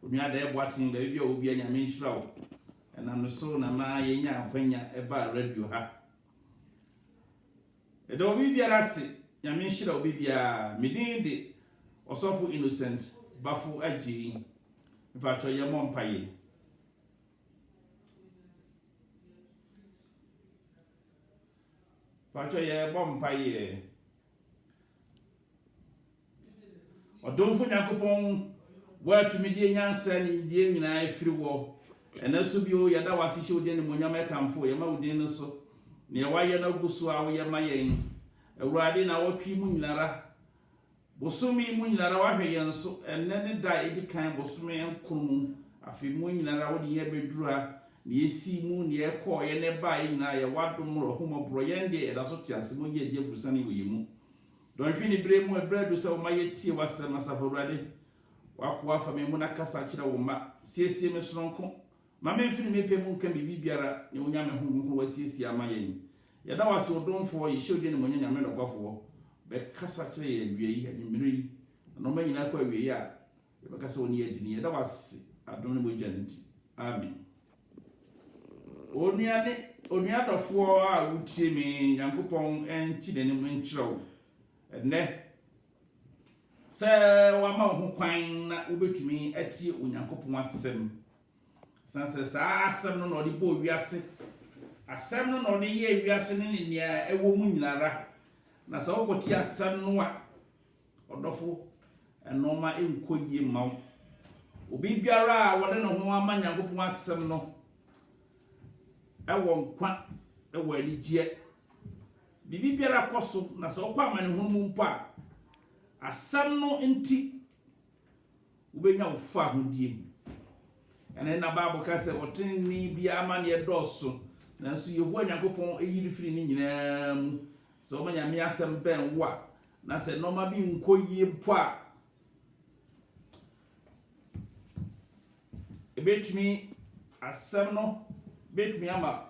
onua da eboaten ba bia obi anya me nhyira wo na no so na ma yenya akwanya eba radio ha edo obi biara se nyame nhyira obi bia medin de Osofo Innocent Bafo Aji Pato Yemo Mpaye Pato ye Bompaye Odomfo Nyakopon wa tumidie nyansa ni die nyina efiri wo enaso bio yada wasihye odi ne monyama kamfo yema odi ne so ne waye na gusu awo yema yen awurade na wotwi mu nyinara bosumi mu nyinara wahwe yen so enne ne da edi kan bosumi enkunu afi mu nyinara wodi ye bedura ne yesi mu ne ekọ ye ne ba nyina ye wadomro homobro yen de eda so tiase mu ye die furusane wo yimu don hwe ne bre mu ebrado se wo maye tie wasem asafurade wakwa fa me mu na kasa kira wo ma siesie me sononko ma me mfiri me pemu nka bibi biara ne wonya me honhon wasiesie ama yen yada wase odonfo ye hyode ne monya me no gwafo be kasa kire ye wiei anwumiri no ma nyina kwa wiei a be kasa woni adini yada wase adon ne moja nti amen onua dofo a wutie me Yankopon enti ne mu nkyerɛw ne se wa ma ho kwan na wobetumi atie Onyankopon asem sanse saa asem no no de bo wiase asem no no de ye wiase ne nea ewo mu nyinara na sa wokoti asem no a odofo enoma enkoyie mawo obi biara a wode ne ho ama Nyankopon asem no ewo nkwa ewo aligye bibi biara koso na sa wokwa amane ho mu mpo a asam no nti ubenya ufa hodie ene na Bible ka se otenni bia amane edoso nanso Yehowa Nyankopon eyiri firi ni nyina mu so manya me asem ben wo a na se noma bi nkoyie mpo a ebetumi asem no betumi ama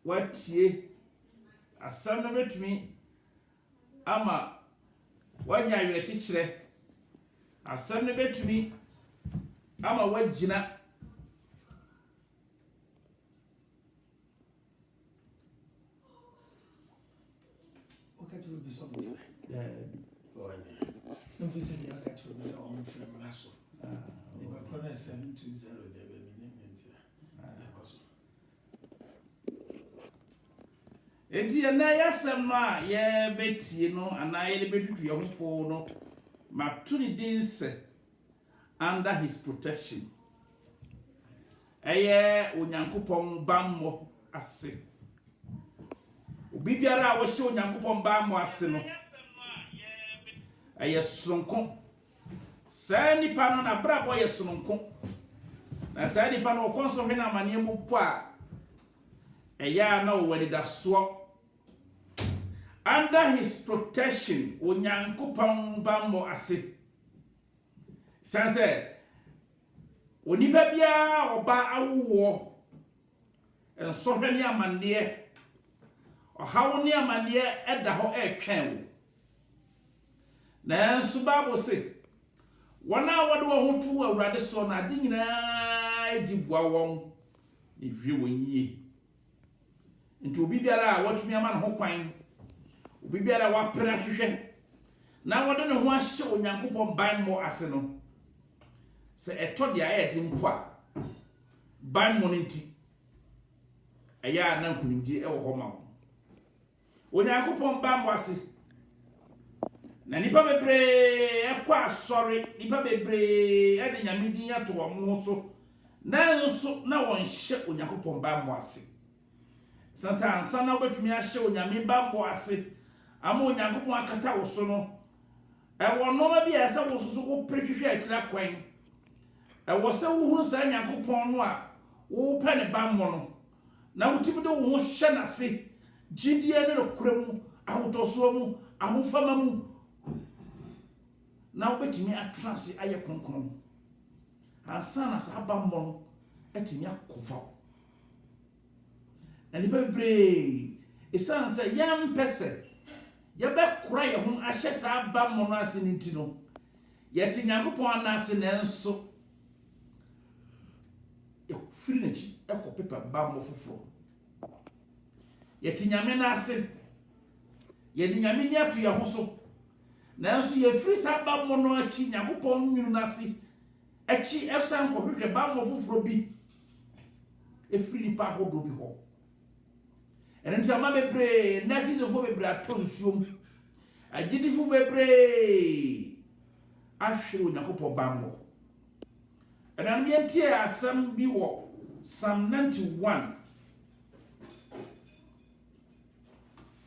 watie asem no betumi ama wanya yire chichire asem ne betumi ama wagina okatiro biso mo no fisi ni okatiro biso on frem raso e ba kona 720 de be ni ntia akoso enti na yasem no a ye betie no ana ye betutu ye hofo no matuni dinse under his protection eye Onyankopon bammo ase obi biara a wo hye Onyankopon bammo ase no eye sonko sa nipa no na brabo ye sonko na sa nipa no konso hwe na mane mu po a eya na wo wani da so under his protection Onyankopon bammo ase sanse onipa bia oba awo enso hwe ne amane ohawo ne amane eda ho etwen wo na enso Bible se wana wode wo ho tu Awurade so na ade nyina edi bua won ne hwe won yie nti obi biara a watumi ama ne ho kwan obi biara wapra hwehwe na wode ne ho ahye Onyankopon ban mo ase no se eto dia edi mpo a ban mo nti eya na nkunimdi ewo ho ma Onyankopon ban mo ase na nipa bebre ekwa asori nipa bebre ede nyamedin ato mo so na nso na won hye Onyankopon ban mo ase sansa ansa na obetumi ahye Onyame ban mo ase ama Onyankopon akata wo so no ewo noma bi ese wo so wo prehwehwe akira kwan ewo se wo hu sa Nyankopon no a wo pe ne ban mo no na wotimi de wo hye na se gidie ne rekuramu ahotoso mu ahofama mu na obetimi atrase aye konkon ansa na sa ban mo no etimi akova ani bebre esan se yam pese ye be kura ye ho ahye sa ban mo no ase nti no yɛte Nyankopɔn anase nanso yɛfiri n'akyi ɛkɔ pepa bammo foforo yɛte Nyame n'ase yɛde Nyame di ato yɛn ho so nanso yɛfiri saa bammo no akyi Nyankopɔn nwunu n'ase akyi ɛsan kɔhwehwɛ bammo foforo bi efiri nipa ahodoɔ bi hɔ ɛno nti ama bebree na kisofo bebree atɔ nsuom agyidifo bebree ahwere Onyankopɔn bammo ɛna no yɛntie asɛm bi wɔ Psalm 91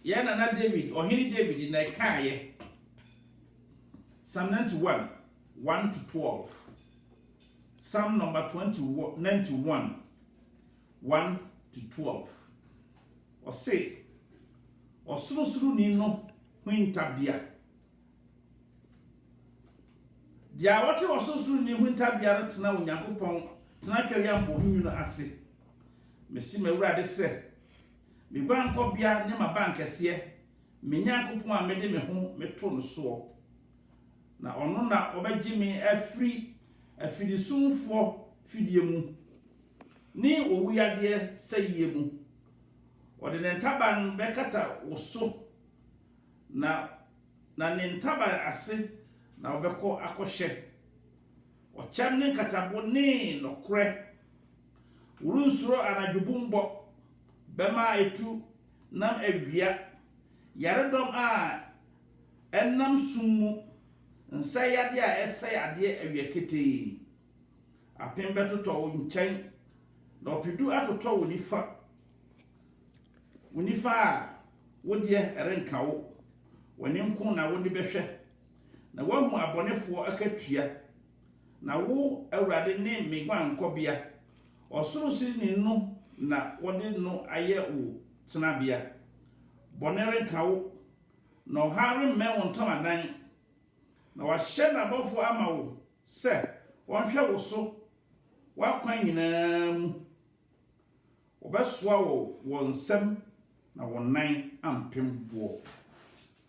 na David ɔhene David na ɛkaayɛ Psalm 91 1 to 12 Psalm number 91 1 to 12 ɔse ɔsorosoro ni no hwintabea dia wɔte ɔsorosoro ni hwintabea no tena Onyankopɔn tena twɛre ampɔhunu no ase mesi mawurade sɛ me guankɔbea ne ma bankɛseɛ me Nyankopɔn a mede me ho meto no soɔ na ɔno na ɔbɛgye me afiri afidisumfoɔ fidie mu ne owuyadeɛ sɛyie mu ɔde ne ntaban bɛkata wo so na ne ntaban ase na ɔbɛkɔ akɔhyɛ ɔkyɛm ne nkatabo ne nɔkorɛ woronsuro anadwobumbɔ bɛma etu nam awia yaredɔm a ɛnam sum mu nsɛyade a ɛsɛyadeɛ awia ketee apem bɛtotɔ wo nkyɛn na ɔpedu atotɔ wo nifa a wodeɛ ɛrenka wo w'ani nko na wode bɛhwɛ na wahu abɔnefoɔ akatua na wo Awurade ne me guankɔbea ɔsorosoro no na wode no ayɛ wo tenabea bɔne renka wo na ɔha remmɛn wo ntamadan na wahyɛ n'abɔfoɔ ama wo sɛ wɔnhwɛ wo so wakwan nyinaa mu wɔbɛsoa wo wɔn nsam na wɔn nan ampem boɔ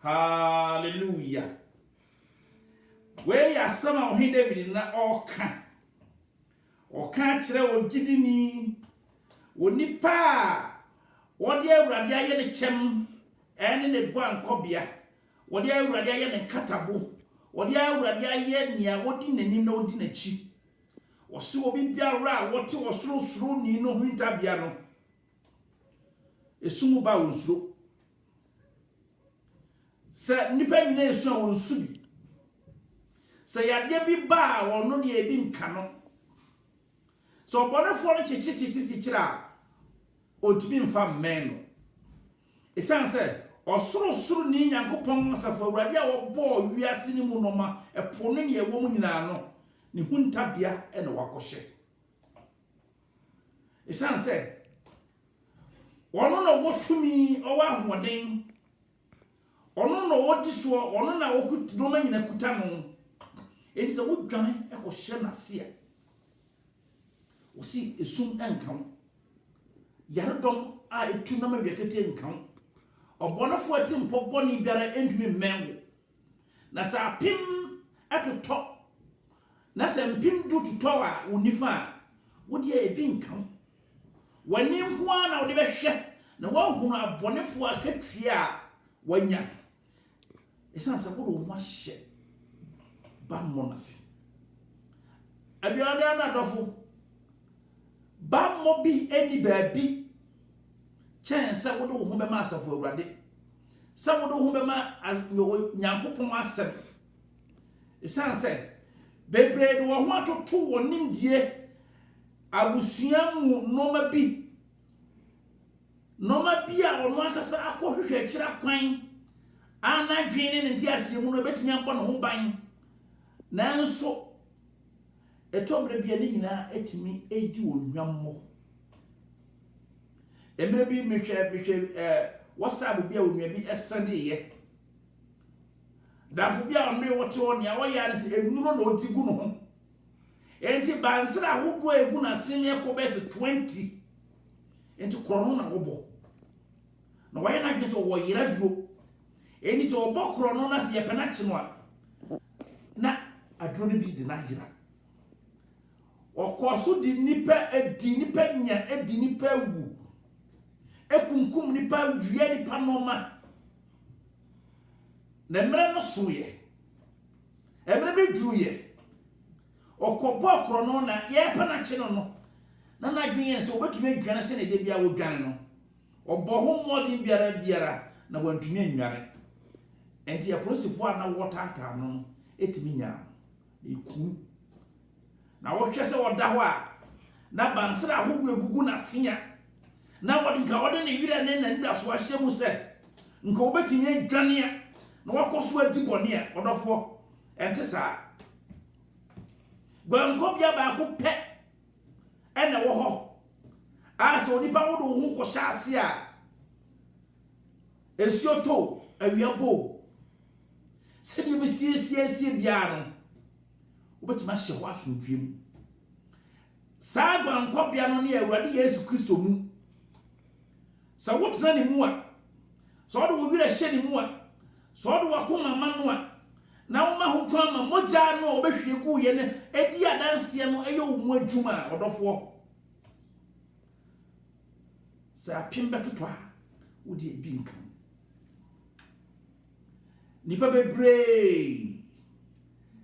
hallelujah wei yɛ asɛm a ɔhene David na ɔka kyerɛ wɔ gyidini wɔ nipa a wɔde Awurade ayɛ ne kyɛm ɛne ne guankɔbea wɔde Awurade ayɛ ne nkatabo wɔde Awurade ayɛ nea wɔdi n'anim na wɔdi n'akyi wɔse obi biara a wɔte wɔsorosoro ni no hwintabea no esum ba wonsuro sɛ nipa nyina esu a wonsu bi sɛ yadeɛ bi ba a wɔno de ebi nka no sɛ ɔbɔnefoɔ no kyekyekyere a ɔtumi mfa mmɛn no ɛsiane sɛ ɔsorosoro ni Nyankopɔn asafo Awurade a wɔbɔɔ wiase ne mu noma ɛpo no ne ɛwɔ mu nyinaa no ne huntabea ɛna wakɔhyɛ ɛsiane sɛ ɔno na wɔtumi ɔwɔ ahoɔden ɔno na wɔdi soɔ ɔno na wɔkutu noma nyina kuta no ɛti sɛ wodwane ɛkɔhyɛ n'ase a wɔsi esum ɛnka wo yaredɔm a etu nam awiakete nka wo ɔbɔnefoɔ ati mpɔ bɔne biara ɛntumi mmɛn wo na sɛ apem ɛtotɔ na sɛ mpem du totɔ a wo nifa a wode ebi nka wo w'ani nko a na wode bɛhwɛ na woahunu abɔnefoɔ akatua a wanya ɛsiane sɛ wode wo ho ahyɛ bammɔ n'ase aduane anadɔfo bammɔ bi ani baabi kyɛn sɛ wode wo ho bɛma asafo Awurade sɛ wode wo ho bɛma Nyankopɔn asɛm ɛsiane sɛ bebree de wɔn ho atoto wɔ nimdie abusua mu noma bi a ɔno akasa akɔhwehwɛ akyira kwan anadwene ne nti asie mu no betumi abɔ ne ho ban nanso etobere bia ne nyinaa etimi edi onwammɔ emre bi mehwɛ WhatsApp bia onwa bi ɛsane ye dafo bia ɔno wɔte hɔ nea wɔyɛ ane sɛ enuro na ɔti gu no ho enti bansra ahodoɔ egu na senior kɔbɛs 20 enti kɔrɔ na wɔbɔ na wɔyɛ na dwe sɛ wɔyera duro enti sɛ wɔbɔ kɔrɔ no na sɛ yɛpɛ na kye no a na aduro no bi di na yira okoso di nipa nya edi nipa wu ekunkum nipa wie nipa noma na mre no soye emre be duye okobo akro no na ye pa na che no na na dwen se obetumi adwane se ne de bia wo dwane no obo ho modi biara na wantumi anware enti ya prosifo na water aka no etimi nya eku na wo hwese woda ho a na bansira ahogu egugu na senya na wodi nka wodi ne wira ne na nda so ahye mu se nka obetumi adwane a na wakoso adi bone a odofo ente sa gwanko bia ba ko pe ene wo ho ase onipa wo do ho ko sha ase a esioto awiabo se bi siesie bia no obetuma hye ho asomdwem saa gwanko bia no ne Awurade Yesu Kristo mu sa wotena ne mu a so do wo wira hye ne mu a so do wakoma manu a na wo ma ho kwa ma moja no obehwie ku ye ne edi adanse no eyo mu adwuma odofo sa pimbe totwa wodi ebi nkan nipa bebre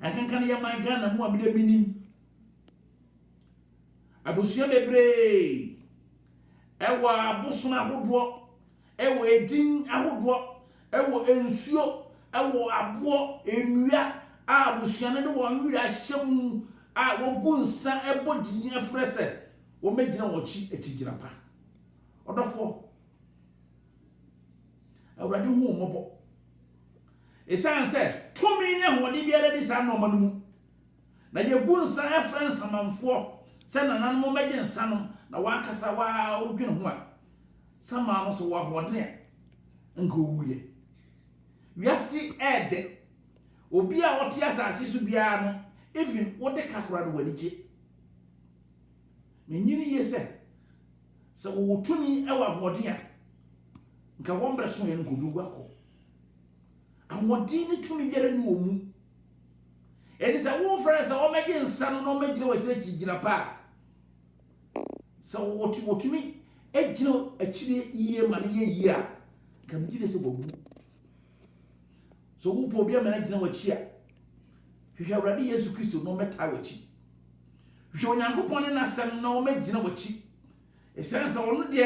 akankan ya man Ghana mu amede minim abusua bebre ewa abusuna ahodo ewa edin ahodo ewa ensuo ewo abo enua a abusua ne de won wira hyem a wogunsa ebodi afrese wo megina wochi etigina pa odofo Awurade hu mobo esan se tumi ne hode biara di sa no manum na yegunsa afrensa manfo se nanan mo megye nsanom na wakasa wa odwene ho a sama no so wa hode nka owuye wiase ede obi a wote asase so bia no even wode kakora no wanije menyini yese se wo tumi ewa hode a nka wombre so ye nko bi gwako amodi ni tumi biara ni omu eni se wo frɛ se o megye nsa no megire wakire kigina pa se wo tumi egina akire iye ma ne ye yi a kam gire se bobu so wo po bia ma na gina wachi a hwehwe Awurade Yesu Kristo no meta wachi hwehwe Onyankopɔn ne na sem no megina wachi esense wono de